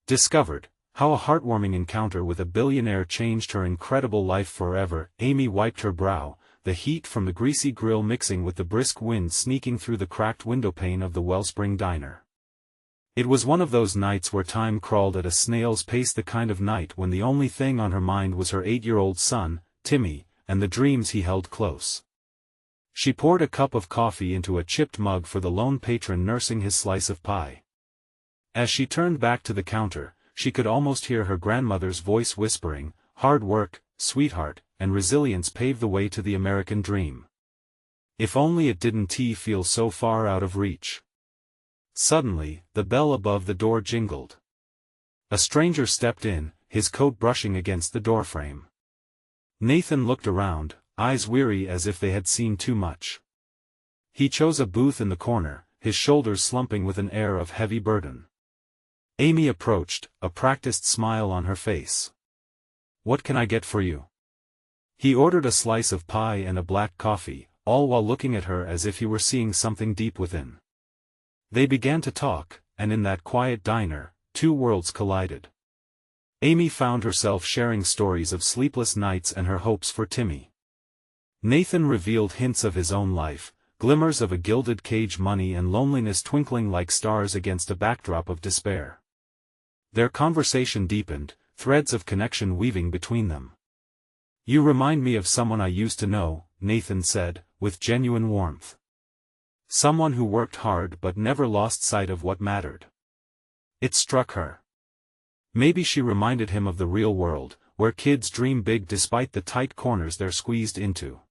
Discovered how a heartwarming encounter with a billionaire changed her incredible life forever. Amy wiped her brow, the heat from the greasy grill mixing with the brisk wind sneaking through the cracked windowpane of the Wellspring Diner. It was one of those nights where time crawled at a snail's pace, the kind of night when the only thing on her mind was her 8-year-old son, Timmy, and the dreams he held close. She poured a cup of coffee into a chipped mug for the lone patron nursing his slice of pie. As she turned back to the counter, she could almost hear her grandmother's voice whispering, "Hard work, sweetheart, and resilience pave the way to the American dream." If only it didn't feel so far out of reach. Suddenly, the bell above the door jingled. A stranger stepped in, his coat brushing against the doorframe. Nathan looked around, eyes weary as if they had seen too much. He chose a booth in the corner, his shoulders slumping with an air of heavy burden. Amy approached, a practiced smile on her face. "What can I get for you?" He ordered a slice of pie and a black coffee, all while looking at her as if he were seeing something deep within. They began to talk, and in that quiet diner, two worlds collided. Amy found herself sharing stories of sleepless nights and her hopes for Timmy. Nathan revealed hints of his own life, glimmers of a gilded cage, money and loneliness twinkling like stars against a backdrop of despair. Their conversation deepened, threads of connection weaving between them. "You remind me of someone I used to know," Nathan said, with genuine warmth. "Someone who worked hard but never lost sight of what mattered." It struck her. Maybe she reminded him of the real world, where kids dream big despite the tight corners they're squeezed into.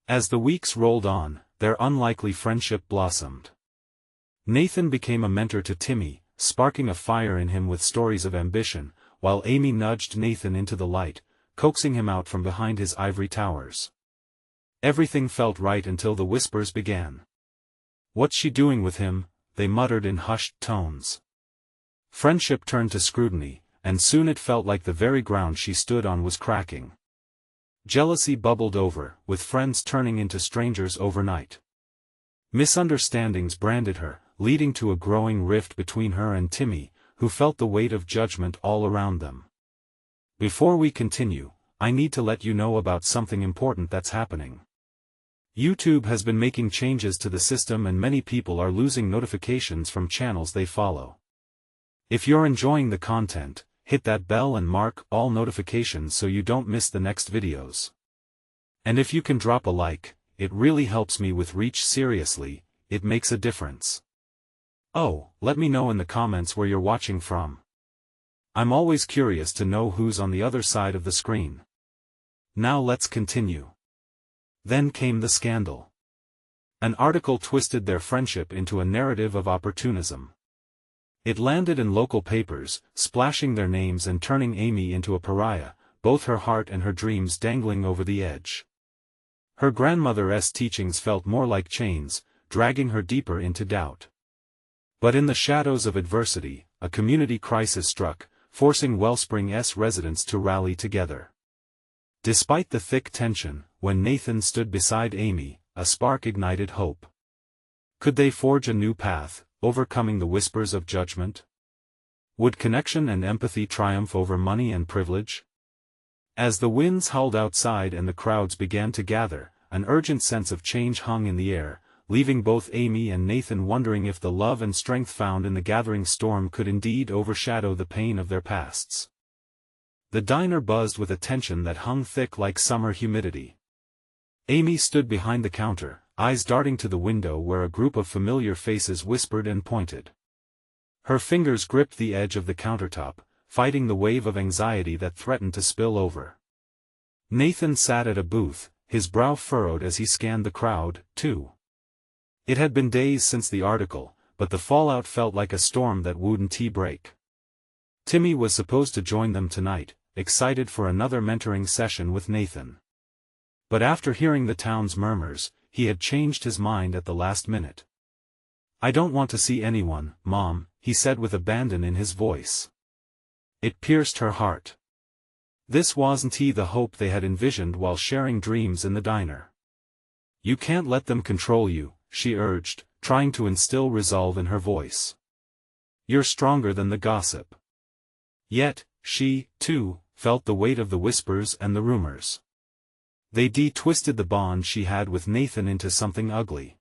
As the weeks rolled on, their unlikely friendship blossomed. Nathan became a mentor to Timmy, sparking a fire in him with stories of ambition, while Amy nudged Nathan into the light, coaxing him out from behind his ivory towers. Everything felt right until the whispers began. "What's she doing with him?" they muttered in hushed tones. Friendship turned to scrutiny, and soon it felt like the very ground she stood on was cracking. Jealousy bubbled over, with friends turning into strangers overnight. Misunderstandings branded her, leading to a growing rift between her and Timmy, who felt the weight of judgment all around them. Before we continue, I need to let you know about something important that's happening. YouTube has been making changes to the system and many people are losing notifications from channels they follow. If you're enjoying the content, hit that bell and mark all notifications so you don't miss the next videos. And if you can drop a like, it really helps me with reach. Seriously, it makes a difference. Oh, let me know in the comments where you're watching from. I'm always curious to know who's on the other side of the screen. Now let's continue. Then came the scandal. An article twisted their friendship into a narrative of opportunism. It landed in local papers, splashing their names and turning Amy into a pariah, both her heart and her dreams dangling over the edge. Her grandmother's teachings felt more like chains, dragging her deeper into doubt. But in the shadows of adversity, a community crisis struck, forcing Wellspring's residents to rally together. Despite the thick tension, when Nathan stood beside Amy, a spark ignited hope. Could they forge a new path, overcoming the whispers of judgment? Would connection and empathy triumph over money and privilege? As the winds howled outside and the crowds began to gather, an urgent sense of change hung in the air, leaving both Amy and Nathan wondering if the love and strength found in the gathering storm could indeed overshadow the pain of their pasts. The diner buzzed with a tension that hung thick like summer humidity. Amy stood behind the counter, eyes darting to the window where a group of familiar faces whispered and pointed. Her fingers gripped the edge of the countertop, fighting the wave of anxiety that threatened to spill over. Nathan sat at a booth, his brow furrowed as he scanned the crowd, too. It had been days since the article, but the fallout felt like a storm that wouldn't break. Timmy was supposed to join them tonight, excited for another mentoring session with Nathan. But after hearing the town's murmurs, he had changed his mind at the last minute. "I don't want to see anyone, Mom," he said with abandon in his voice. It pierced her heart. This wasn't the hope they had envisioned while sharing dreams in the diner. "You can't let them control you," she urged, trying to instill resolve in her voice. "You're stronger than the gossip. Yet, she, too, felt the weight of the whispers and the rumors. They twisted the bond she had with Nathan into something ugly.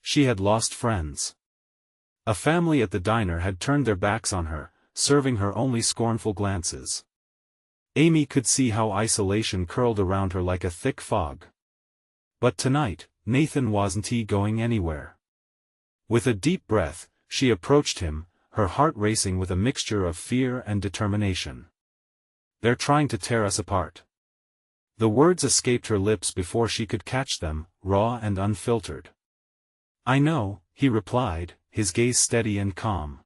She had lost friends. A family at the diner had turned their backs on her, serving her only scornful glances. Amy could see how isolation curled around her like a thick fog. But tonight, Nathan wasn't going anywhere. With a deep breath, she approached him, her heart racing with a mixture of fear and determination. "They're trying to tear us apart." The words escaped her lips before she could catch them, raw and unfiltered. "I know," he replied, his gaze steady and calm.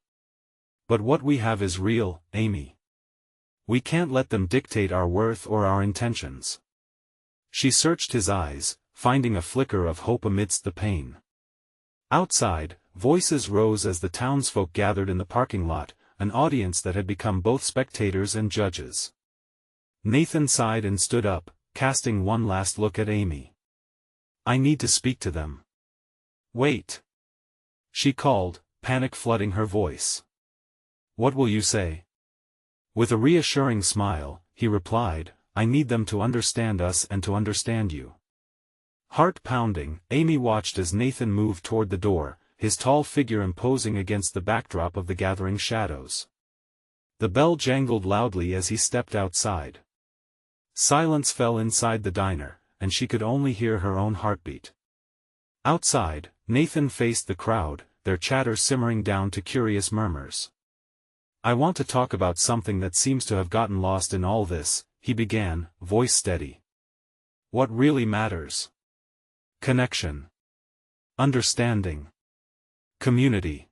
"But what we have is real, Amy. We can't let them dictate our worth or our intentions." She searched his eyes, finding a flicker of hope amidst the pain. Outside, voices rose as the townsfolk gathered in the parking lot, an audience that had become both spectators and judges. Nathan sighed and stood up, casting one last look at Amy. "I need to speak to them." "Wait," she called, panic flooding her voice. "What will you say?" With a reassuring smile, he replied, "I need them to understand us and to understand you." Heart pounding, Amy watched as Nathan moved toward the door, his tall figure imposing against the backdrop of the gathering shadows. The bell jangled loudly as he stepped outside. Silence fell inside the diner, and she could only hear her own heartbeat. Outside, Nathan faced the crowd, their chatter simmering down to curious murmurs. "I want to talk about something that seems to have gotten lost in all this," he began, voice steady. "What really matters? Connection. Understanding. Community.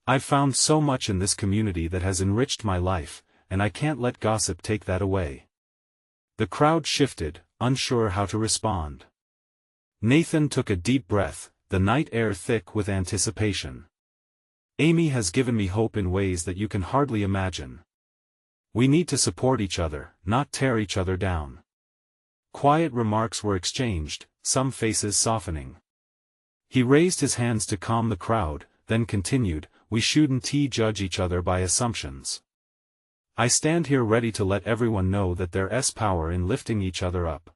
I've found so much in this community that has enriched my life, and I can't let gossip take that away." The crowd shifted, unsure how to respond. Nathan took a deep breath, the night air thick with anticipation. "Amy has given me hope in ways that you can hardly imagine. We need to support each other, not tear each other down." Quiet remarks were exchanged, some faces softening. He raised his hands to calm the crowd, then continued, "We shouldn't judge each other by assumptions. I stand here ready to let everyone know that there's power in lifting each other up.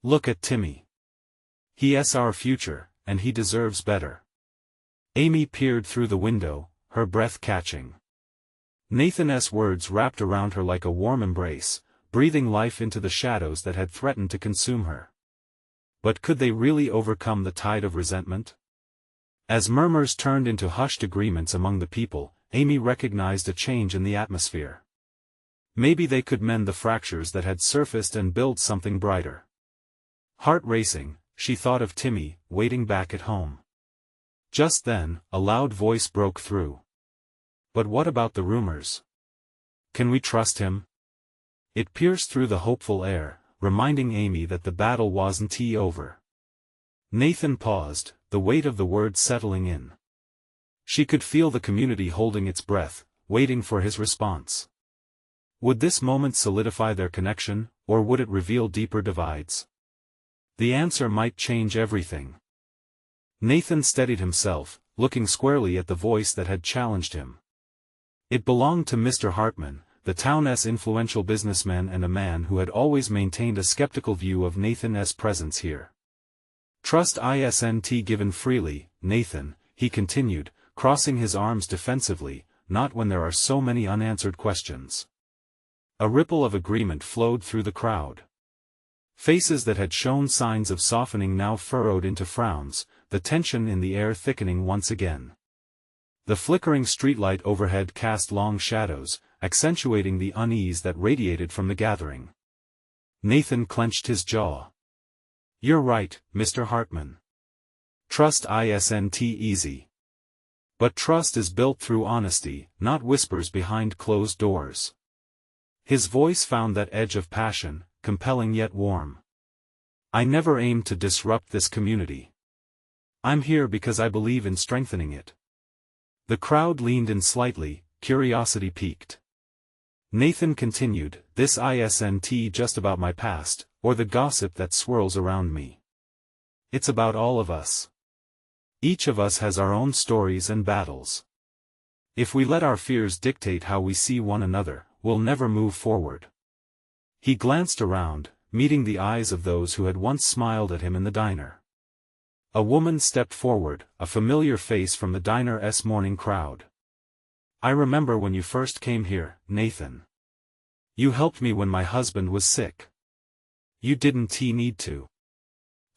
Look at Timmy. He's our future, and he deserves better." Amy peered through the window, her breath catching. Nathan's words wrapped around her like a warm embrace, breathing life into the shadows that had threatened to consume her. But could they really overcome the tide of resentment? As murmurs turned into hushed agreements among the people, Amy recognized a change in the atmosphere. Maybe they could mend the fractures that had surfaced and build something brighter. Heart racing, she thought of Timmy, waiting back at home. Just then, a loud voice broke through. "But what about the rumors? Can we trust him?" It pierced through the hopeful air, reminding Amy that the battle wasn't over. Nathan paused, the weight of the words settling in. She could feel the community holding its breath, waiting for his response. Would this moment solidify their connection, or would it reveal deeper divides? The answer might change everything. Nathan steadied himself, looking squarely at the voice that had challenged him. It belonged to Mr. Hartman, the town's influential businessman and a man who had always maintained a skeptical view of Nathan's presence here. "Trust isn't given freely, Nathan," he continued, crossing his arms defensively, "not when there are so many unanswered questions." A ripple of agreement flowed through the crowd. Faces that had shown signs of softening now furrowed into frowns, the tension in the air thickening once again. The flickering streetlight overhead cast long shadows, accentuating the unease that radiated from the gathering. Nathan clenched his jaw. "You're right, Mr. Hartman. Trust isn't easy. But trust is built through honesty, not whispers behind closed doors." His voice found that edge of passion, compelling yet warm. "I never aimed to disrupt this community. I'm here because I believe in strengthening it." The crowd leaned in slightly, curiosity piqued. Nathan continued, "This isn't just about my past, or the gossip that swirls around me. It's about all of us. Each of us has our own stories and battles. If we let our fears dictate how we see one another, we'll never move forward. He glanced around, meeting the eyes of those who had once smiled at him in the diner. A woman stepped forward, a familiar face from the diner's morning crowd. "I remember when you first came here, Nathan. You helped me when my husband was sick. You didn't need to.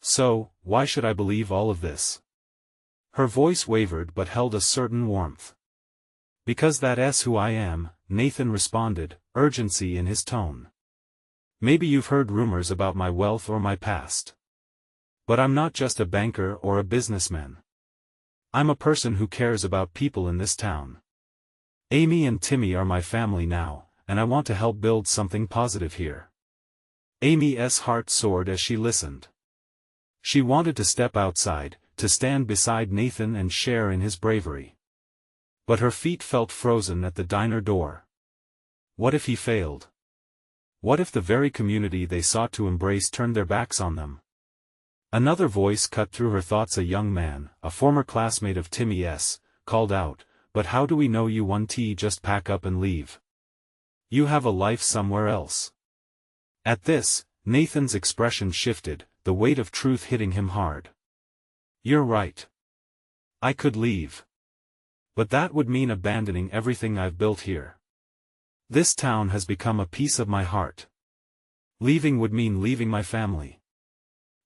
So, why should I believe all of this?" Her voice wavered but held a certain warmth. "Because that's who I am," Nathan responded, urgency in his tone. "Maybe you've heard rumors about my wealth or my past. But I'm not just a banker or a businessman. I'm a person who cares about people in this town. Amy and Timmy are my family now, and I want to help build something positive here." Amy's heart soared as she listened. She wanted to step outside, to stand beside Nathan and share in his bravery. But her feet felt frozen at the diner door. What if he failed? What if the very community they sought to embrace turned their backs on them? Another voice cut through her thoughts. A young man, a former classmate of Timmy's, called out, "But how do we know you won't just pack up and leave? You have a life somewhere else." At this, Nathan's expression shifted, the weight of truth hitting him hard. "You're right. I could leave. But that would mean abandoning everything I've built here. This town has become a piece of my heart. Leaving would mean leaving my family."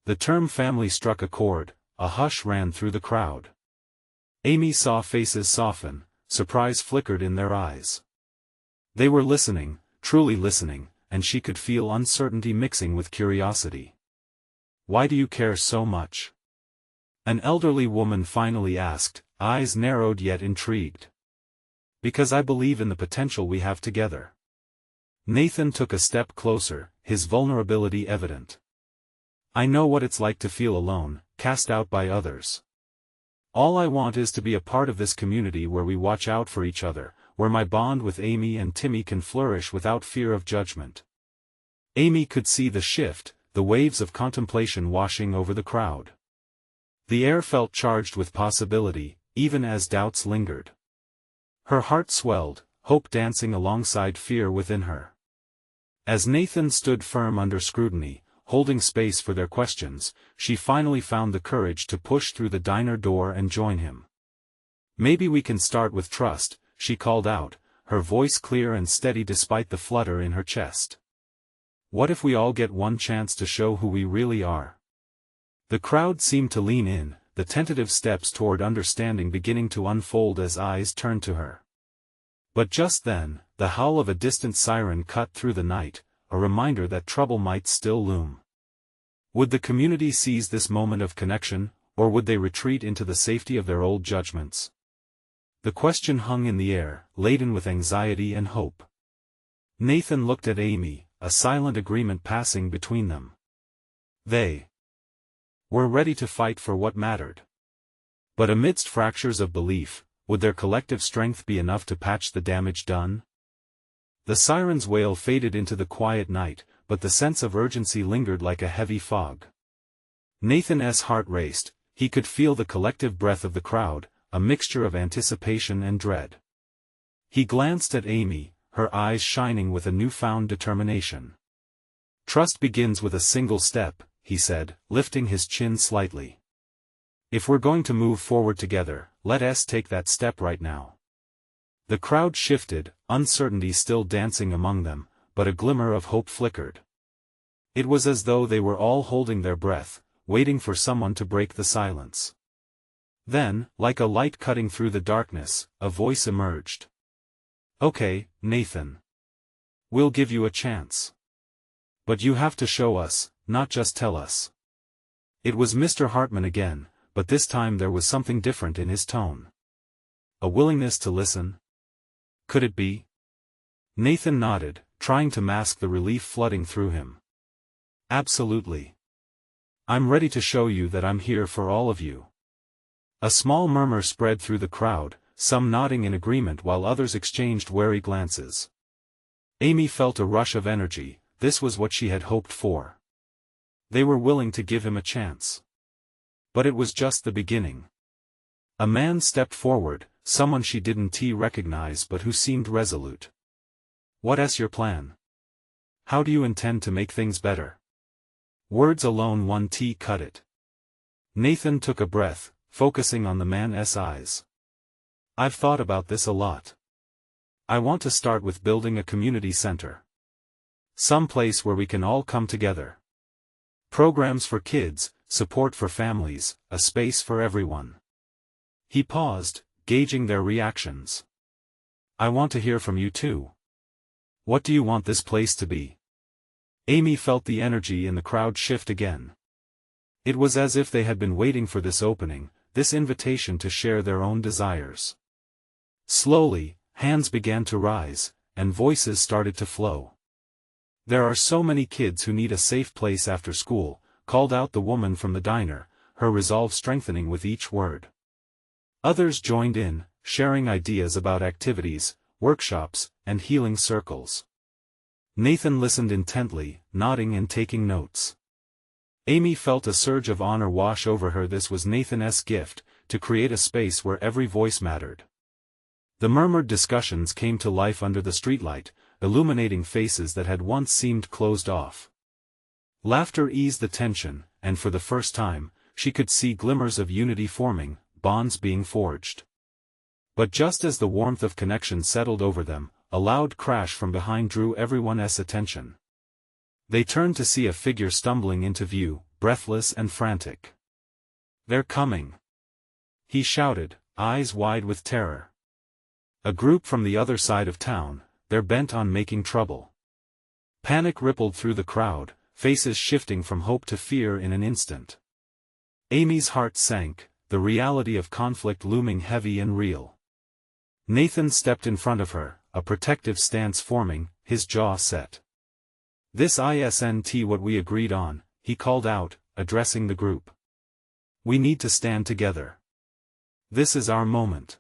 The term family struck a chord, a hush ran through the crowd. Amy saw faces soften, surprise flickered in their eyes. They were listening, truly listening, and she could feel uncertainty mixing with curiosity. "Why do you care so much?" An elderly woman finally asked, eyes narrowed yet intrigued. "Because I believe in the potential we have together." Nathan took a step closer, his vulnerability evident. "I know what it's like to feel alone, cast out by others. All I want is to be a part of this community where we watch out for each other, where my bond with Amy and Timmy can flourish without fear of judgment." Amy could see the shift, the waves of contemplation washing over the crowd. The air felt charged with possibility, even as doubts lingered. Her heart swelled, hope dancing alongside fear within her. As Nathan stood firm under scrutiny, holding space for their questions, she finally found the courage to push through the diner door and join him. "Maybe we can start with trust," she called out, her voice clear and steady despite the flutter in her chest. "What if we all get one chance to show who we really are?" The crowd seemed to lean in, the tentative steps toward understanding beginning to unfold as eyes turned to her. But just then, the howl of a distant siren cut through the night, a reminder that trouble might still loom. Would the community seize this moment of connection, or would they retreat into the safety of their old judgments? The question hung in the air, laden with anxiety and hope. Nathan looked at Amy, a silent agreement passing between them. They were ready to fight for what mattered. But amidst fractures of belief, would their collective strength be enough to patch the damage done? The siren's wail faded into the quiet night, but the sense of urgency lingered like a heavy fog. Nathan's heart raced, he could feel the collective breath of the crowd, a mixture of anticipation and dread. He glanced at Amy, her eyes shining with a newfound determination. "Trust begins with a single step," he said, lifting his chin slightly. "If we're going to move forward together, let us take that step right now." The crowd shifted, uncertainty still dancing among them, but a glimmer of hope flickered. It was as though they were all holding their breath, waiting for someone to break the silence. Then, like a light cutting through the darkness, a voice emerged. "Okay, Nathan. We'll give you a chance. But you have to show us, not just tell us." It was Mr. Hartman again, but this time there was something different in his tone. A willingness to listen? Could it be? Nathan nodded, trying to mask the relief flooding through him. "Absolutely. I'm ready to show you that I'm here for all of you." A small murmur spread through the crowd, some nodding in agreement while others exchanged wary glances. Amy felt a rush of energy, this was what she had hoped for. They were willing to give him a chance. But it was just the beginning. A man stepped forward, someone she didn't recognize but who seemed resolute. "What's your plan? How do you intend to make things better?" Words alone won't cut it. Nathan took a breath, focusing on the man's eyes. "I've thought about this a lot. I want to start with building a community center. Some place where we can all come together. Programs for kids, support for families, a space for everyone." He paused, gauging their reactions. "I want to hear from you too. What do you want this place to be?" Amy felt the energy in the crowd shift again. It was as if they had been waiting for this opening, this invitation to share their own desires. Slowly, hands began to rise, and voices started to flow. "There are so many kids who need a safe place after school," called out the woman from the diner, her resolve strengthening with each word. Others joined in, sharing ideas about activities, workshops, and healing circles. Nathan listened intently, nodding and taking notes. Amy felt a surge of honor wash over her. This was Nathan's gift, to create a space where every voice mattered. The murmured discussions came to life under the streetlight, illuminating faces that had once seemed closed off. Laughter eased the tension, and for the first time, she could see glimmers of unity forming, bonds being forged. But just as the warmth of connection settled over them, a loud crash from behind drew everyone's attention. They turned to see a figure stumbling into view, breathless and frantic. "They're coming!" he shouted, eyes wide with terror. A group from the other side of town, they're bent on making trouble. Panic rippled through the crowd, faces shifting from hope to fear in an instant. Amy's heart sank, the reality of conflict looming heavy and real. Nathan stepped in front of her, a protective stance forming, his jaw set. "This isn't what we agreed on," he called out, addressing the group. "We need to stand together. This is our moment.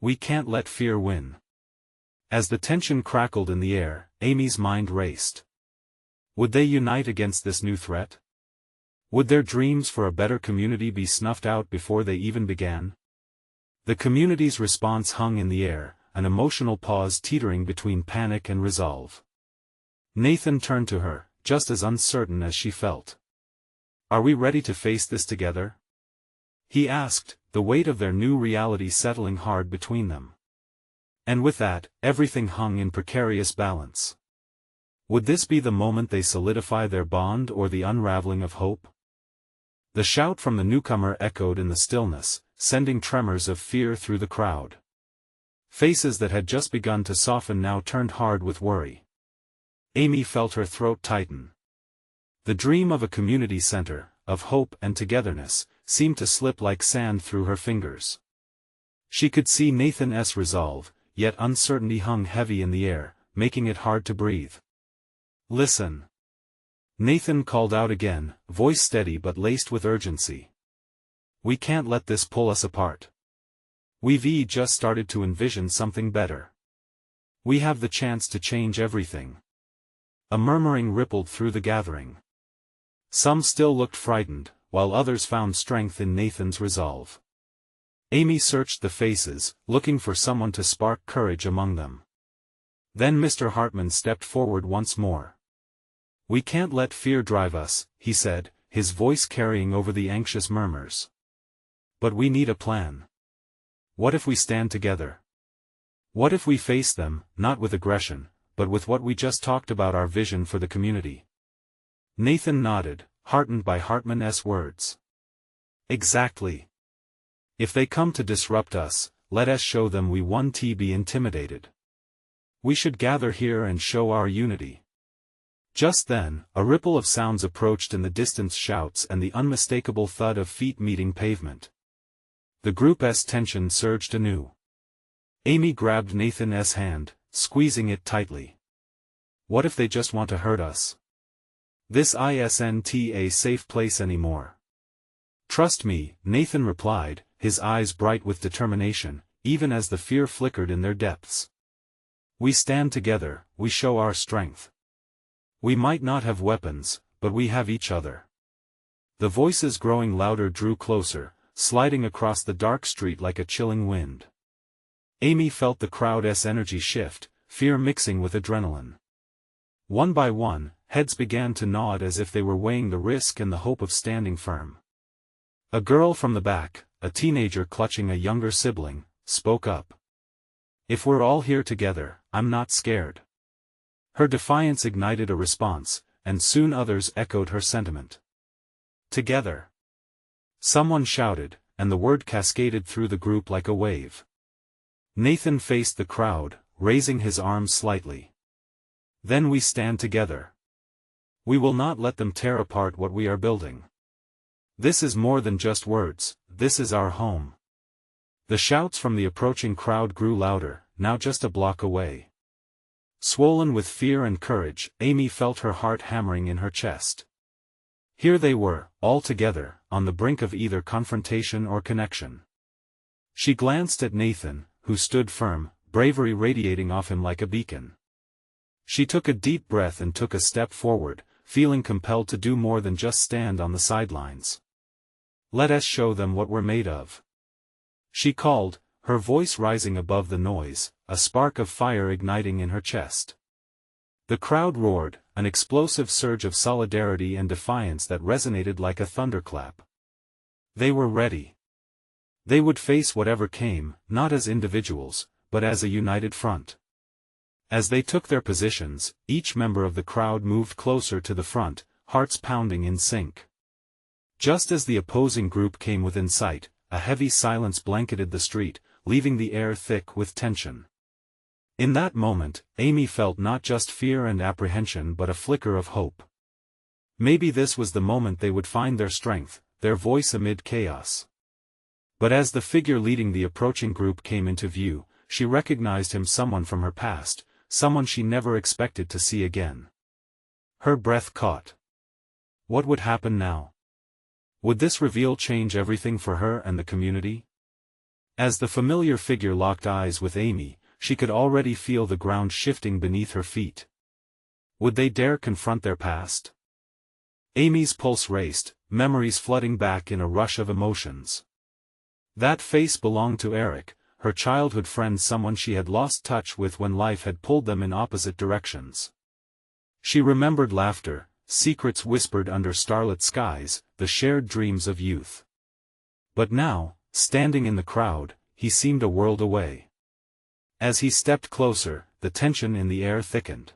We can't let fear win." As the tension crackled in the air, Amy's mind raced. Would they unite against this new threat? Would their dreams for a better community be snuffed out before they even began? The community's response hung in the air, an emotional pause teetering between panic and resolve. Nathan turned to her, just as uncertain as she felt. "Are we ready to face this together?" he asked, the weight of their new reality settling hard between them. And with that, everything hung in precarious balance. Would this be the moment they solidify their bond or the unraveling of hope? The shout from the newcomer echoed in the stillness, sending tremors of fear through the crowd. Faces that had just begun to soften now turned hard with worry. Amy felt her throat tighten. The dream of a community center, of hope and togetherness, seemed to slip like sand through her fingers. She could see Nathan's resolve, yet uncertainty hung heavy in the air, making it hard to breathe. "Listen!" Nathan called out again, voice steady but laced with urgency. "We can't let this pull us apart. We've just started to envision something better. We have the chance to change everything." A murmuring rippled through the gathering. Some still looked frightened, while others found strength in Nathan's resolve. Amy searched the faces, looking for someone to spark courage among them. Then Mr. Hartman stepped forward once more. "We can't let fear drive us," he said, his voice carrying over the anxious murmurs. "But we need a plan. What if we stand together? What if we face them, not with aggression, but with what we just talked about, our vision for the community?" Nathan nodded, heartened by Hartman's words. "Exactly. If they come to disrupt us, let us show them we won't be intimidated. We should gather here and show our unity." Just then, a ripple of sounds approached in the distance, shouts and the unmistakable thud of feet meeting pavement. The group's tension surged anew. Amy grabbed Nathan's hand, squeezing it tightly. "What if they just want to hurt us? This isn't a safe place anymore." "Trust me," Nathan replied, his eyes bright with determination, even as the fear flickered in their depths. "We stand together, we show our strength. We might not have weapons, but we have each other." The voices growing louder drew closer, sliding across the dark street like a chilling wind. Amy felt the crowd's energy shift, fear mixing with adrenaline. One by one, heads began to nod as if they were weighing the risk and the hope of standing firm. A girl from the back, a teenager clutching a younger sibling, spoke up. "If we're all here together, I'm not scared." Her defiance ignited a response, and soon others echoed her sentiment. "Together." Someone shouted, and the word cascaded through the group like a wave. Nathan faced the crowd, raising his arms slightly. "Then we stand together. We will not let them tear apart what we are building. This is more than just words, this is our home." The shouts from the approaching crowd grew louder, now just a block away. Swollen with fear and courage, Amy felt her heart hammering in her chest. Here they were, all together, on the brink of either confrontation or connection. She glanced at Nathan, who stood firm, bravery radiating off him like a beacon. She took a deep breath and took a step forward, feeling compelled to do more than just stand on the sidelines. "Let us show them what we're made of," she called, her voice rising above the noise, a spark of fire igniting in her chest. The crowd roared, an explosive surge of solidarity and defiance that resonated like a thunderclap. They were ready. They would face whatever came, not as individuals, but as a united front. As they took their positions, each member of the crowd moved closer to the front, hearts pounding in sync. Just as the opposing group came within sight, a heavy silence blanketed the street, leaving the air thick with tension. In that moment, Amy felt not just fear and apprehension but a flicker of hope. Maybe this was the moment they would find their strength, their voice amid chaos. But as the figure leading the approaching group came into view, she recognized him, someone from her past, someone she never expected to see again. Her breath caught. What would happen now? Would this reveal change everything for her and the community? As the familiar figure locked eyes with Amy, she could already feel the ground shifting beneath her feet. Would they dare confront their past? Amy's pulse raced, memories flooding back in a rush of emotions. That face belonged to Eric, her childhood friend, someone she had lost touch with when life had pulled them in opposite directions. She remembered laughter, secrets whispered under starlit skies, the shared dreams of youth. But now, standing in the crowd, he seemed a world away. As he stepped closer, the tension in the air thickened.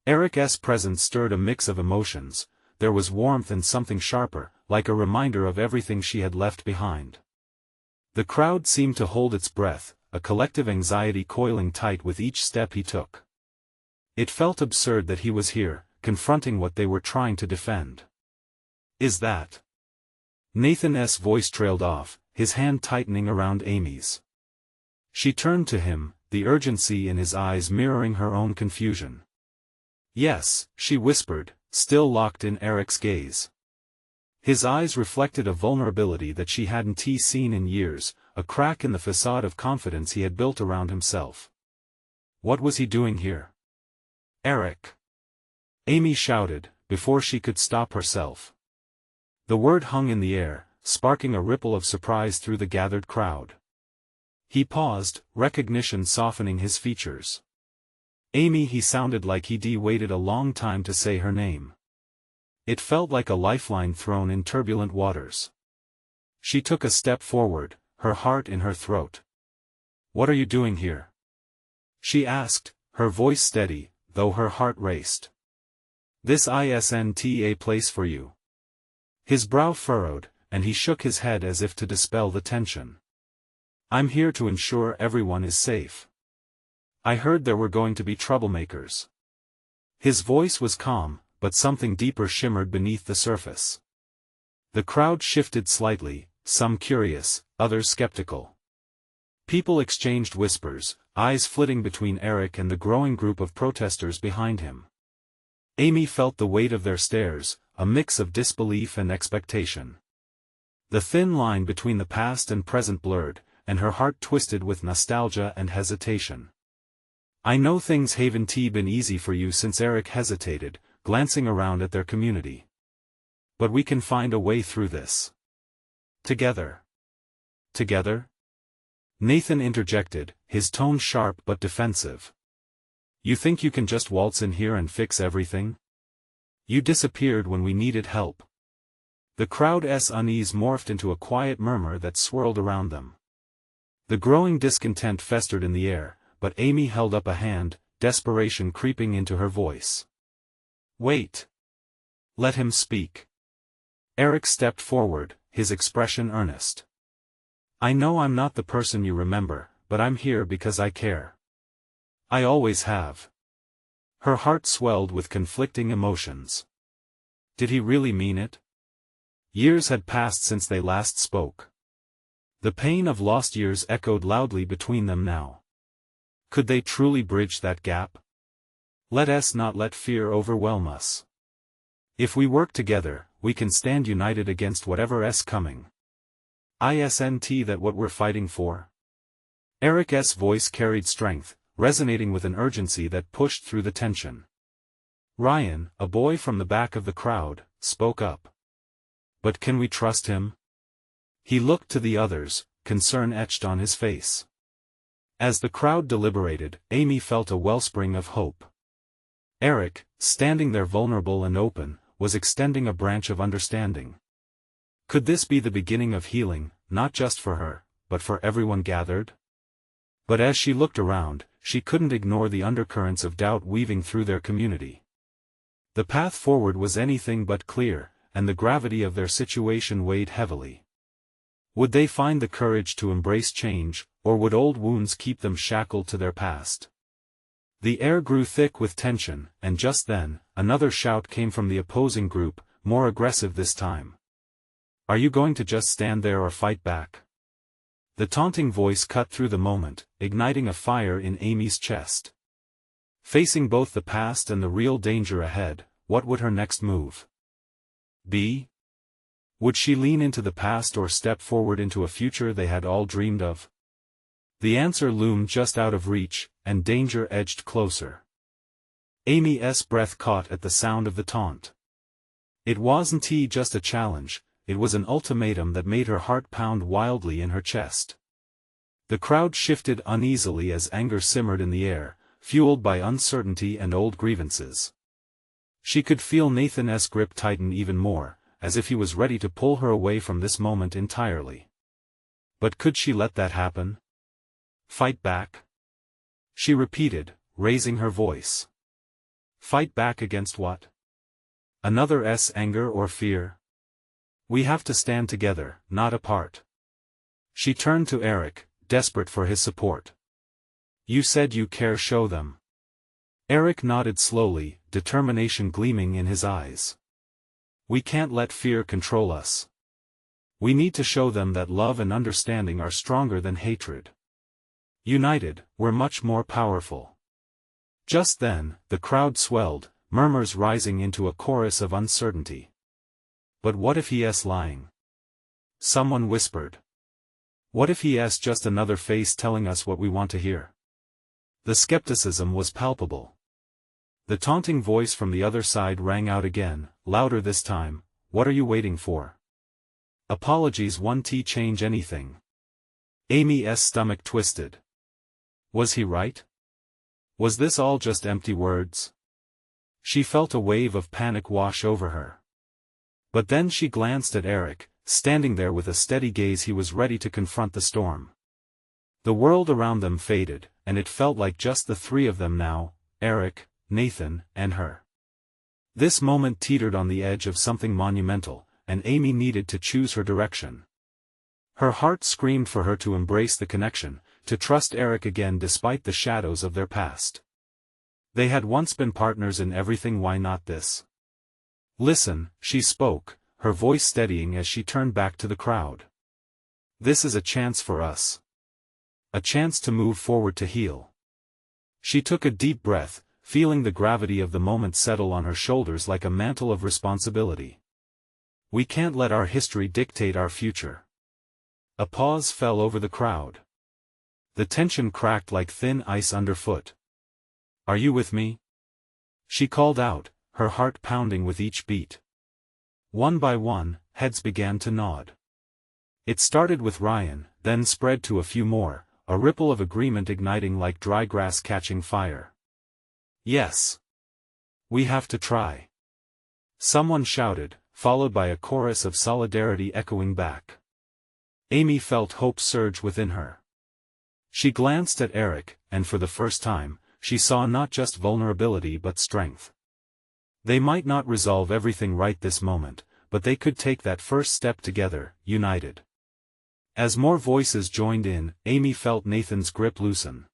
Eric's presence stirred a mix of emotions. There was warmth and something sharper, like a reminder of everything she had left behind. The crowd seemed to hold its breath, a collective anxiety coiling tight with each step he took. It felt absurd that he was here, confronting what they were trying to defend. "Is that?" Nathan's voice trailed off, his hand tightening around Amy's. She turned to him, the urgency in his eyes mirroring her own confusion. "Yes," she whispered, still locked in Eric's gaze. His eyes reflected a vulnerability that she hadn't seen in years, a crack in the facade of confidence he had built around himself. What was he doing here? "Eric!" Amy shouted, before she could stop herself. The word hung in the air, sparking a ripple of surprise through the gathered crowd. He paused, recognition softening his features. "Amy," he sounded like he'd waited a long time to say her name. It felt like a lifeline thrown in turbulent waters. She took a step forward, her heart in her throat. "What are you doing here?" she asked, her voice steady, though her heart raced. "This isn't a place for you." His brow furrowed, and he shook his head as if to dispel the tension. "I'm here to ensure everyone is safe. I heard there were going to be troublemakers." His voice was calm, but something deeper shimmered beneath the surface. The crowd shifted slightly, some curious, others skeptical. People exchanged whispers, eyes flitting between Eric and the growing group of protesters behind him. Amy felt the weight of their stares, a mix of disbelief and expectation. The thin line between the past and present blurred, and her heart twisted with nostalgia and hesitation. "I know things haven't been easy for you since," Eric hesitated, glancing around at their community. "But we can find a way through this. Together." "Together?" Nathan interjected, his tone sharp but defensive. You think you can just waltz in here and fix everything? You disappeared when we needed help. The crowd's unease morphed into a quiet murmur that swirled around them. The growing discontent festered in the air, but Amy held up a hand, desperation creeping into her voice. Wait. Let him speak. Eric stepped forward, his expression earnest. I know I'm not the person you remember, but I'm here because I care. I always have. Her heart swelled with conflicting emotions. Did he really mean it? Years had passed since they last spoke. The pain of lost years echoed loudly between them now. Could they truly bridge that gap? Let us not let fear overwhelm us. If we work together, we can stand united against whatever's coming. Isn't that what we're fighting for? Eric's voice carried strength, resonating with an urgency that pushed through the tension. Ryan, a boy from the back of the crowd, spoke up. But can we trust him? He looked to the others, concern etched on his face. As the crowd deliberated, Amy felt a wellspring of hope. Eric, standing there vulnerable and open, was extending a branch of understanding. Could this be the beginning of healing, not just for her, but for everyone gathered? But as she looked around, she couldn't ignore the undercurrents of doubt weaving through their community. The path forward was anything but clear, and the gravity of their situation weighed heavily. Would they find the courage to embrace change, or would old wounds keep them shackled to their past? The air grew thick with tension, and just then, another shout came from the opposing group, more aggressive this time. Are you going to just stand there or fight back? The taunting voice cut through the moment, igniting a fire in Amy's chest. Facing both the past and the real danger ahead, what would her next move be? Would she lean into the past or step forward into a future they had all dreamed of? The answer loomed just out of reach, and danger edged closer. Amy's breath caught at the sound of the taunt. It wasn't just a challenge, it was an ultimatum that made her heart pound wildly in her chest. The crowd shifted uneasily as anger simmered in the air, fueled by uncertainty and old grievances. She could feel Nathan's grip tighten even more, as if he was ready to pull her away from this moment entirely. But could she let that happen? Fight back? She repeated, raising her voice. Fight back against what? Another's anger or fear? We have to stand together, not apart. She turned to Eric, desperate for his support. You said you care, show them. Eric nodded slowly, determination gleaming in his eyes. We can't let fear control us. We need to show them that love and understanding are stronger than hatred. United, we're much more powerful. Just then, the crowd swelled, murmurs rising into a chorus of uncertainty. But what if he's lying? Someone whispered. What if he's just another face telling us what we want to hear? The skepticism was palpable. The taunting voice from the other side rang out again, louder this time. What are you waiting for? Apologies won't change anything. Amy's stomach twisted. Was he right? Was this all just empty words? She felt a wave of panic wash over her. But then she glanced at Eric, standing there with a steady gaze. He was ready to confront the storm. The world around them faded, and it felt like just the three of them now, Eric, Nathan, and her. This moment teetered on the edge of something monumental, and Amy needed to choose her direction. Her heart screamed for her to embrace the connection, to trust Eric again despite the shadows of their past. They had once been partners in everything, why not this? Listen, she spoke, her voice steadying as she turned back to the crowd. This is a chance for us. A chance to move forward, to heal. She took a deep breath, feeling the gravity of the moment settle on her shoulders like a mantle of responsibility. We can't let our history dictate our future. A pause fell over the crowd. The tension cracked like thin ice underfoot. Are you with me? She called out, her heart pounding with each beat. One by one, heads began to nod. It started with Ryan, then spread to a few more, a ripple of agreement igniting like dry grass catching fire. Yes. We have to try. Someone shouted, followed by a chorus of solidarity echoing back. Amy felt hope surge within her. She glanced at Eric, and for the first time, she saw not just vulnerability but strength. They might not resolve everything right this moment, but they could take that first step together, united. As more voices joined in, Amy felt Nathan's grip loosen.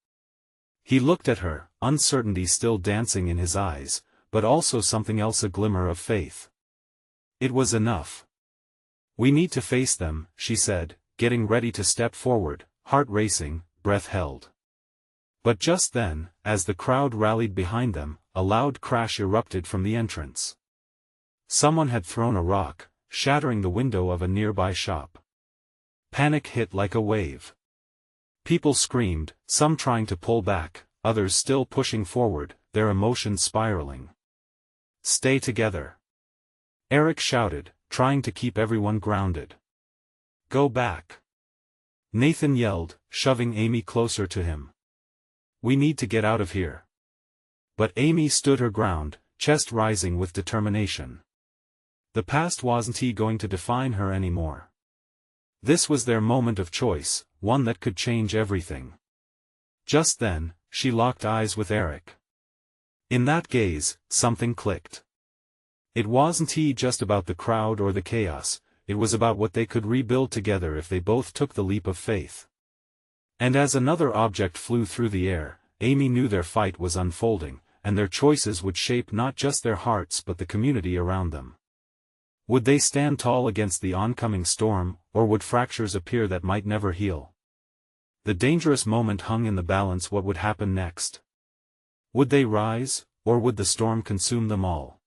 He looked at her, uncertainty still dancing in his eyes, but also something else, a glimmer of faith. It was enough. We need to face them, she said, getting ready to step forward, heart racing, breath held. But just then, as the crowd rallied behind them, a loud crash erupted from the entrance. Someone had thrown a rock, shattering the window of a nearby shop. Panic hit like a wave. People screamed, some trying to pull back, others still pushing forward, their emotions spiraling. Stay together. Eric shouted, trying to keep everyone grounded. Go back. Nathan yelled, shoving Amy closer to him. We need to get out of here. But Amy stood her ground, chest rising with determination. The past wasn't going to define her anymore. This was their moment of choice, one that could change everything. Just then, she locked eyes with Eric. In that gaze, something clicked. It wasn't just about the crowd or the chaos, it was about what they could rebuild together if they both took the leap of faith. And as another object flew through the air, Amy knew their fight was unfolding, and their choices would shape not just their hearts but the community around them. Would they stand tall against the oncoming storm, or would fractures appear that might never heal? The dangerous moment hung in the balance. What would happen next? Would they rise, or would the storm consume them all?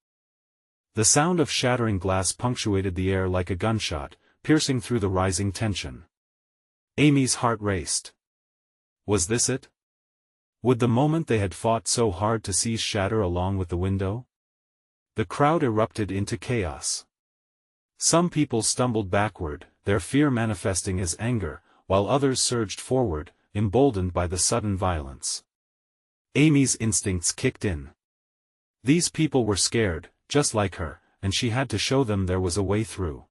The sound of shattering glass punctuated the air like a gunshot, piercing through the rising tension. Amy's heart raced. Was this it? Would the moment they had fought so hard to seize shatter along with the window? The crowd erupted into chaos. Some people stumbled backward, their fear manifesting as anger, while others surged forward, emboldened by the sudden violence. Amy's instincts kicked in. These people were scared, just like her, and she had to show them there was a way through.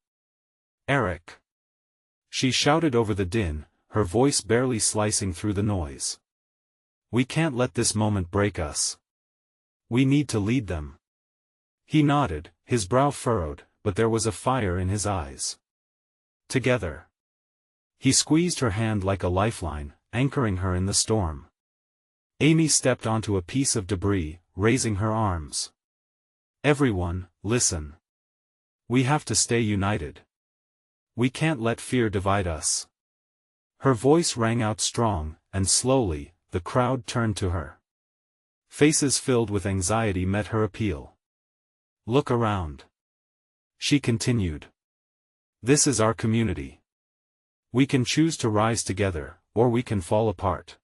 Eric! She shouted over the din, her voice barely slicing through the noise. We can't let this moment break us. We need to lead them. He nodded, his brow furrowed, but there was a fire in his eyes. Together. He squeezed her hand like a lifeline, anchoring her in the storm. Amy stepped onto a piece of debris, raising her arms. Everyone, listen. We have to stay united. We can't let fear divide us. Her voice rang out strong, and slowly, the crowd turned to her. Faces filled with anxiety met her appeal. Look around. She continued. This is our community. We can choose to rise together, or we can fall apart.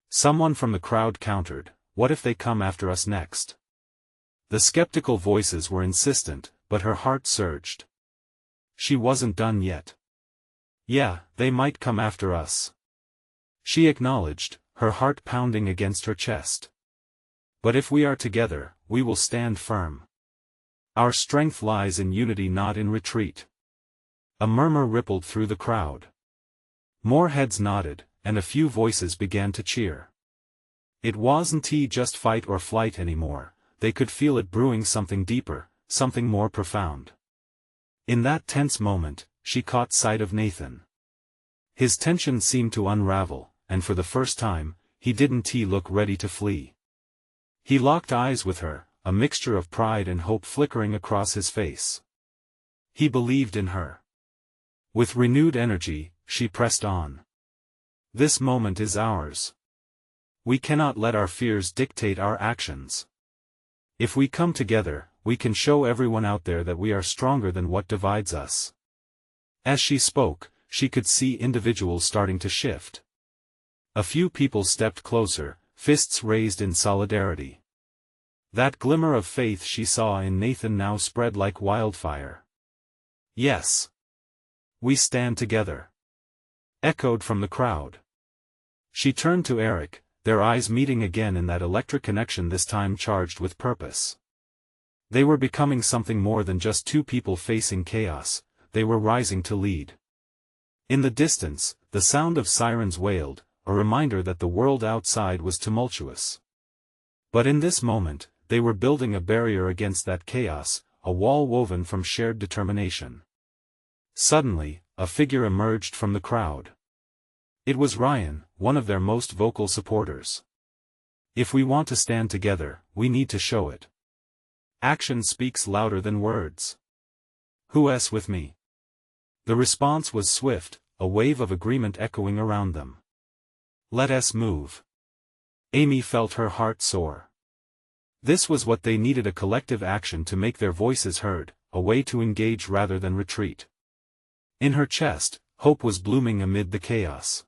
Someone from the crowd countered, what if they come after us next? The skeptical voices were insistent, but her heart surged. She wasn't done yet. Yeah, they might come after us. She acknowledged, her heart pounding against her chest. But if we are together, we will stand firm. Our strength lies in unity, not in retreat. A murmur rippled through the crowd. More heads nodded, and a few voices began to cheer. It wasn't just fight or flight anymore, they could feel it brewing, something deeper, something more profound. In that tense moment, she caught sight of Nathan. His tension seemed to unravel, and for the first time, he didn't look ready to flee. He locked eyes with her, a mixture of pride and hope flickering across his face. He believed in her. With renewed energy, she pressed on. This moment is ours. We cannot let our fears dictate our actions. If we come together, we can show everyone out there that we are stronger than what divides us. As she spoke, she could see individuals starting to shift. A few people stepped closer, fists raised in solidarity. That glimmer of faith she saw in Nathan now spread like wildfire. Yes. We stand together. Echoed from the crowd. She turned to Eric, their eyes meeting again in that electric connection, this time charged with purpose. They were becoming something more than just two people facing chaos, they were rising to lead. In the distance, the sound of sirens wailed, a reminder that the world outside was tumultuous. But in this moment, they were building a barrier against that chaos, a wall woven from shared determination. Suddenly, a figure emerged from the crowd. It was Ryan, one of their most vocal supporters. If we want to stand together, we need to show it. Action speaks louder than words. Who's with me? The response was swift, a wave of agreement echoing around them. Let us move. Amy felt her heart soar. This was what they needed, a collective action to make their voices heard, a way to engage rather than retreat. In her chest, hope was blooming amid the chaos.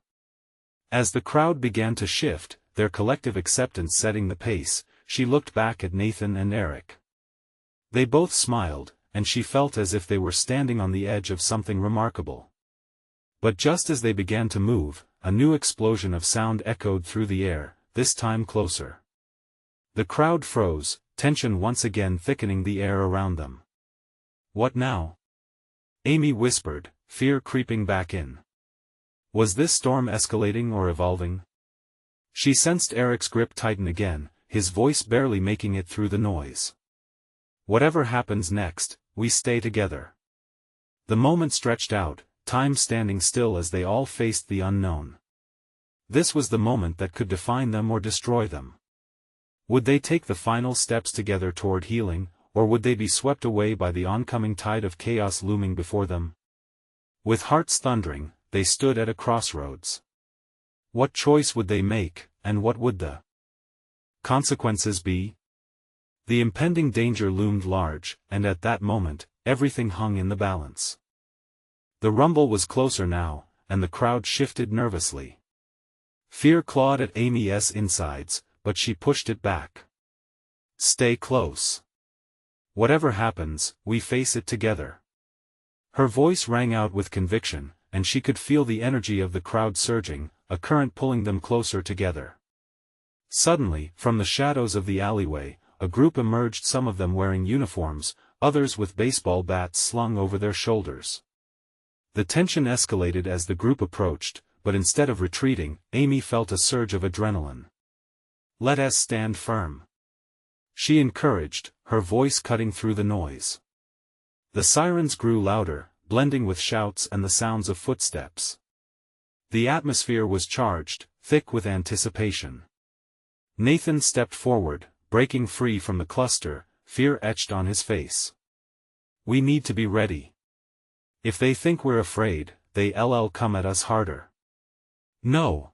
As the crowd began to shift, their collective acceptance setting the pace, she looked back at Nathan and Eric. They both smiled, and she felt as if they were standing on the edge of something remarkable. But just as they began to move, a new explosion of sound echoed through the air, this time closer. The crowd froze, tension once again thickening the air around them. What now? Amy whispered, fear creeping back in. Was this storm escalating or evolving? She sensed Eric's grip tighten again, his voice barely making it through the noise. Whatever happens next, we stay together. The moment stretched out, time standing still as they all faced the unknown. This was the moment that could define them or destroy them. Would they take the final steps together toward healing, or would they be swept away by the oncoming tide of chaos looming before them? With hearts thundering, they stood at a crossroads. What choice would they make, and what would the consequences be? The impending danger loomed large, and at that moment, everything hung in the balance. The rumble was closer now, and the crowd shifted nervously. Fear clawed at Amy's insides, but she pushed it back. Stay close. Whatever happens, we face it together. Her voice rang out with conviction, and she could feel the energy of the crowd surging, a current pulling them closer together. Suddenly, from the shadows of the alleyway, a group emerged, some of them wearing uniforms, others with baseball bats slung over their shoulders. The tension escalated as the group approached, but instead of retreating, Amy felt a surge of adrenaline. Let us stand firm. She encouraged, her voice cutting through the noise. The sirens grew louder, blending with shouts and the sounds of footsteps. The atmosphere was charged, thick with anticipation. Nathan stepped forward, breaking free from the cluster, fear etched on his face. We need to be ready. If they think we're afraid, they'll come at us harder. No.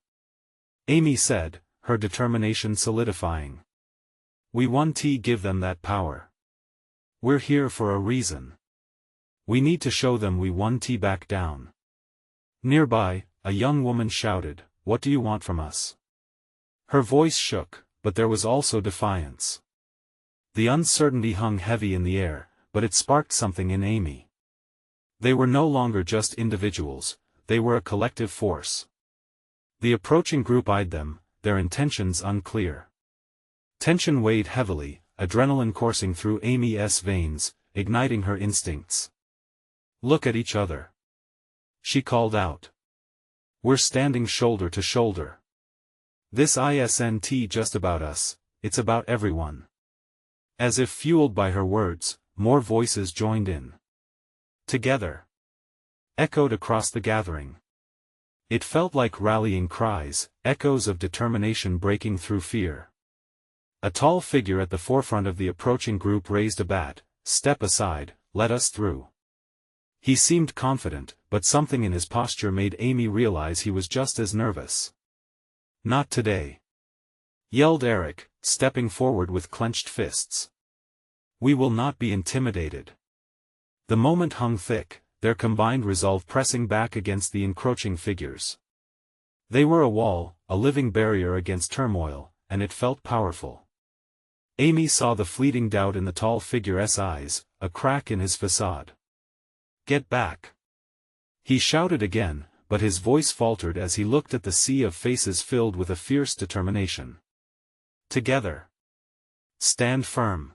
Amy said, her determination solidifying. We won't give them that power. We're here for a reason. We need to show them we won't back down. Nearby, a young woman shouted, "What do you want from us?" Her voice shook, but there was also defiance. The uncertainty hung heavy in the air, but it sparked something in Amy. They were no longer just individuals, they were a collective force. The approaching group eyed them, their intentions unclear. Tension weighed heavily, adrenaline coursing through Amy's veins, igniting her instincts. Look at each other. She called out. We're standing shoulder to shoulder. This isn't just about us, it's about everyone. As if fueled by her words, more voices joined in. Together. Echoed across the gathering. It felt like rallying cries, echoes of determination breaking through fear. A tall figure at the forefront of the approaching group raised a bat. Step aside, let us through. He seemed confident, but something in his posture made Amy realize he was just as nervous. Not today. Yelled Eric, stepping forward with clenched fists. We will not be intimidated. The moment hung thick, their combined resolve pressing back against the encroaching figures. They were a wall, a living barrier against turmoil, and it felt powerful. Amy saw the fleeting doubt in the tall figure's eyes, a crack in his facade. Get back. He shouted again, but his voice faltered as he looked at the sea of faces filled with a fierce determination. Together. Stand firm.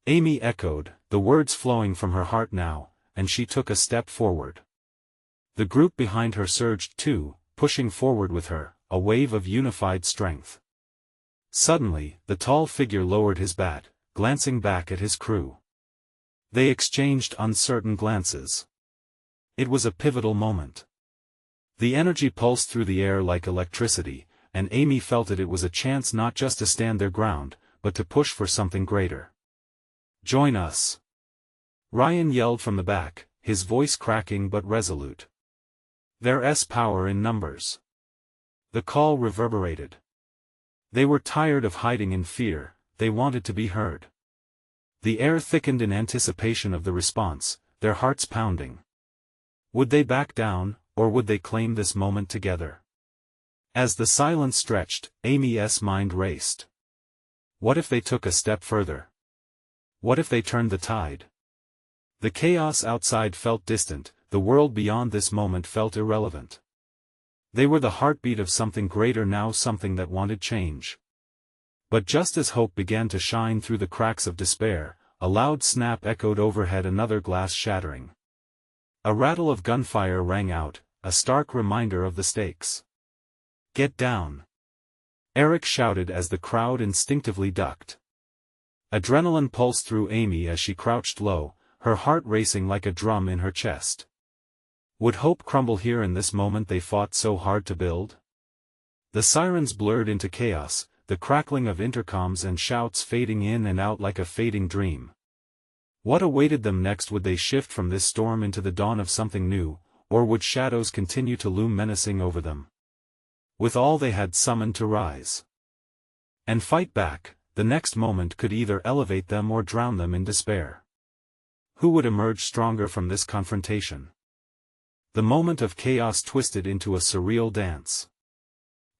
Amy echoed, the words flowing from her heart now, and she took a step forward. The group behind her surged too, pushing forward with her, a wave of unified strength. Suddenly, the tall figure lowered his bat, glancing back at his crew. They exchanged uncertain glances. It was a pivotal moment. The energy pulsed through the air like electricity, and Amy felt it was a chance not just to stand their ground, but to push for something greater. Join us. Ryan yelled from the back, his voice cracking but resolute. There's power in numbers. The call reverberated. They were tired of hiding in fear, they wanted to be heard. The air thickened in anticipation of the response, their hearts pounding. Would they back down, or would they claim this moment together? As the silence stretched, Amy's mind raced. What if they took a step further? What if they turned the tide? The chaos outside felt distant, the world beyond this moment felt irrelevant. They were the heartbeat of something greater now, something that wanted change. But just as hope began to shine through the cracks of despair, a loud snap echoed overhead, another glass shattering. A rattle of gunfire rang out, a stark reminder of the stakes. Get down! Eric shouted as the crowd instinctively ducked. Adrenaline pulsed through Amy as she crouched low, her heart racing like a drum in her chest. Would hope crumble here in this moment they fought so hard to build? The sirens blurred into chaos, the crackling of intercoms and shouts fading in and out like a fading dream. What awaited them next? Would they shift from this storm into the dawn of something new, or would shadows continue to loom menacing over them? With all they had summoned to rise and fight back, the next moment could either elevate them or drown them in despair. Who would emerge stronger from this confrontation? The moment of chaos twisted into a surreal dance.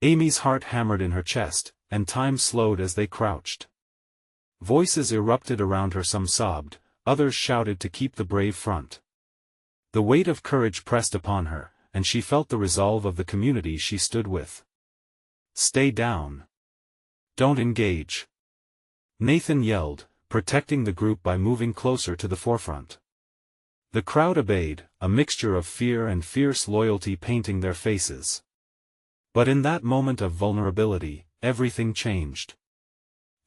Amy's heart hammered in her chest, and time slowed as they crouched. Voices erupted around her, some sobbed, others shouted to keep the brave front. The weight of courage pressed upon her, and she felt the resolve of the community she stood with. Stay down. Don't engage. Nathan yelled, protecting the group by moving closer to the forefront. The crowd obeyed, a mixture of fear and fierce loyalty painting their faces. But in that moment of vulnerability, everything changed.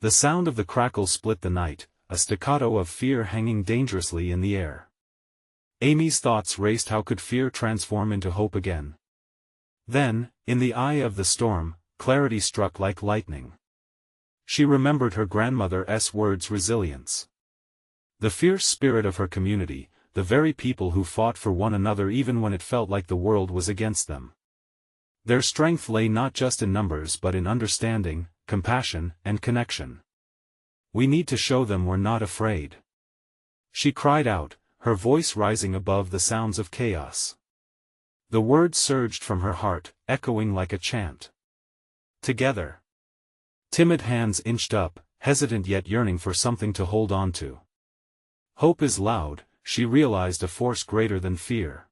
The sound of the crackle split the night, a staccato of fear hanging dangerously in the air. Amy's thoughts raced. How could fear transform into hope again? Then, in the eye of the storm, clarity struck like lightning. She remembered her grandmother's words: resilience. The fierce spirit of her community, the very people who fought for one another even when it felt like the world was against them. Their strength lay not just in numbers but in understanding, compassion, and connection. We need to show them we're not afraid. She cried out, her voice rising above the sounds of chaos. The words surged from her heart, echoing like a chant. Together. Timid hands inched up, hesitant yet yearning for something to hold on to. Hope is loud, she realized, a force greater than fear.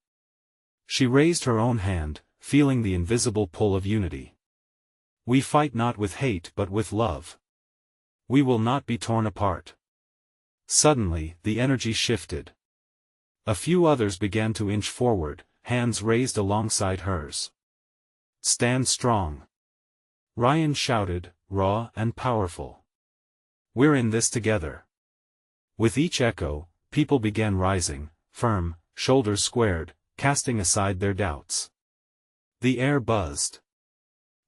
She raised her own hand, feeling the invisible pull of unity. We fight not with hate but with love. We will not be torn apart. Suddenly, the energy shifted. A few others began to inch forward, hands raised alongside hers. Stand strong. Ryan shouted, raw and powerful. We're in this together. With each echo, people began rising, firm, shoulders squared, casting aside their doubts. The air buzzed.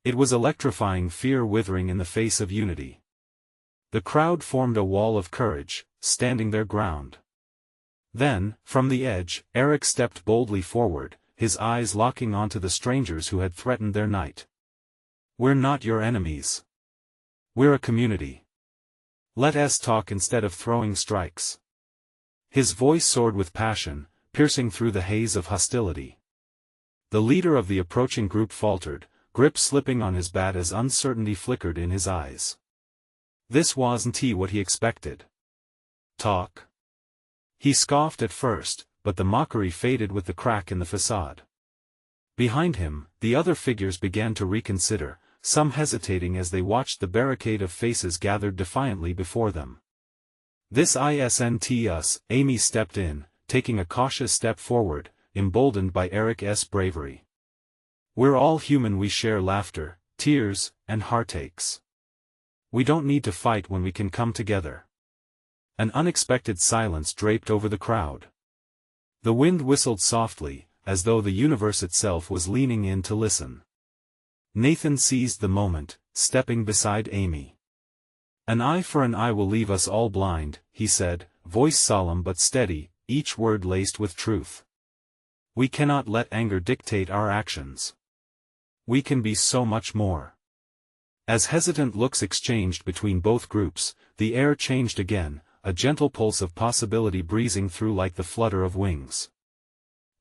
It was electrifying, fear withering in the face of unity. The crowd formed a wall of courage, standing their ground. Then, from the edge, Eric stepped boldly forward, his eyes locking onto the strangers who had threatened their night. We're not your enemies. We're a community. Let us talk instead of throwing strikes. His voice soared with passion, piercing through the haze of hostility. The leader of the approaching group faltered, grip slipping on his bat as uncertainty flickered in his eyes. This wasn't what he expected. Talk? He scoffed at first, but the mockery faded with the crack in the facade. Behind him, the other figures began to reconsider, some hesitating as they watched the barricade of faces gathered defiantly before them. "This isn't us," Amy stepped in, taking a cautious step forward, emboldened by Eric's bravery. "We're all human, we share laughter, tears, and heartaches. We don't need to fight when we can come together." An unexpected silence draped over the crowd. The wind whistled softly, as though the universe itself was leaning in to listen. Nathan seized the moment, stepping beside Amy. "An eye for an eye will leave us all blind," he said, voice solemn but steady, each word laced with truth. "We cannot let anger dictate our actions. We can be so much more." As hesitant looks exchanged between both groups, the air changed again, a gentle pulse of possibility breezing through like the flutter of wings.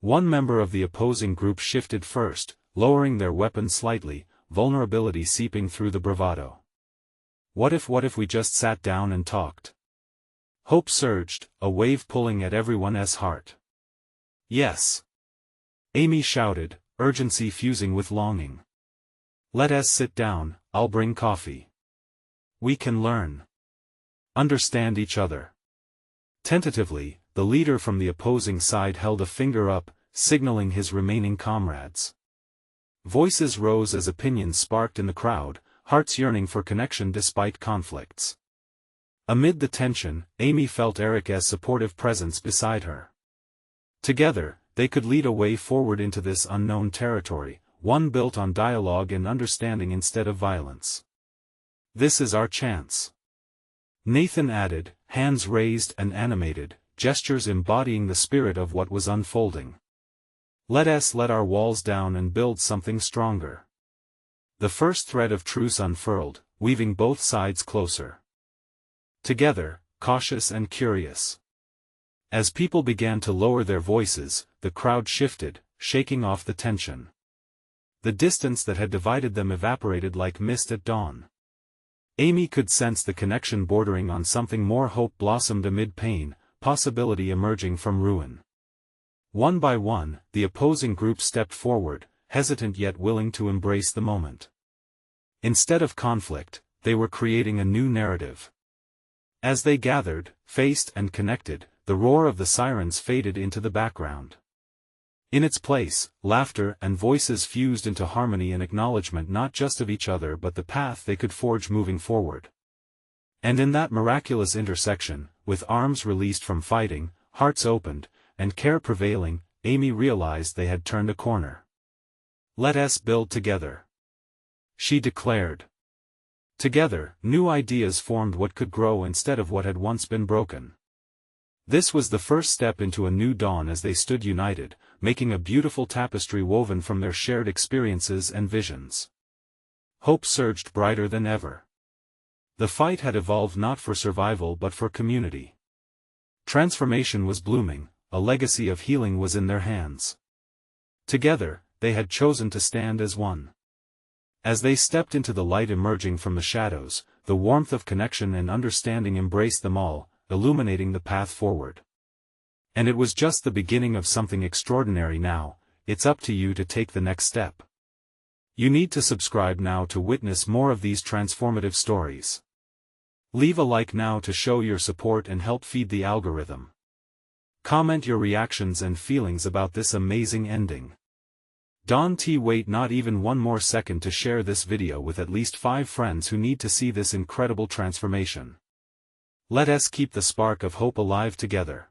One member of the opposing group shifted first, lowering their weapon slightly, vulnerability seeping through the bravado. What if we just sat down and talked?" Hope surged, a wave pulling at everyone's heart. "Yes!" Amy shouted, urgency fusing with longing. "Let us sit down, I'll bring coffee. We can learn. Understand each other." Tentatively, the leader from the opposing side held a finger up, signaling his remaining comrades. Voices rose as opinions sparked in the crowd, hearts yearning for connection despite conflicts. Amid the tension, Amy felt Eric's supportive presence beside her. Together, they could lead a way forward into this unknown territory, one built on dialogue and understanding instead of violence. "This is our chance," Nathan added, hands raised and animated, gestures embodying the spirit of what was unfolding. "Let us let our walls down and build something stronger." The first thread of truce unfurled, weaving both sides closer together, cautious and curious. As people began to lower their voices, the crowd shifted, shaking off the tension. The distance that had divided them evaporated like mist at dawn. Amy could sense the connection bordering on something more. Hope blossomed amid pain, possibility emerging from ruin. One by one, the opposing group stepped forward, hesitant yet willing to embrace the moment. Instead of conflict, they were creating a new narrative. As they gathered, faced and connected, the roar of the sirens faded into the background. In its place, laughter and voices fused into harmony and acknowledgement not just of each other but the path they could forge moving forward. And in that miraculous intersection, with arms released from fighting, hearts opened, and care prevailing, Amy realized they had turned a corner. "Let us build together," she declared. Together, new ideas formed what could grow instead of what had once been broken. This was the first step into a new dawn as they stood united, making a beautiful tapestry woven from their shared experiences and visions. Hope surged brighter than ever. The fight had evolved not for survival but for community. Transformation was blooming, a legacy of healing was in their hands. Together, they had chosen to stand as one. As they stepped into the light emerging from the shadows, the warmth of connection and understanding embraced them all, illuminating the path forward. And it was just the beginning of something extraordinary. Now, it's up to you to take the next step. You need to subscribe now to witness more of these transformative stories. Leave a like now to show your support and help feed the algorithm. Comment your reactions and feelings about this amazing ending. Wait not even one more second to share this video with at least 5 friends who need to see this incredible transformation. Let us keep the spark of hope alive together.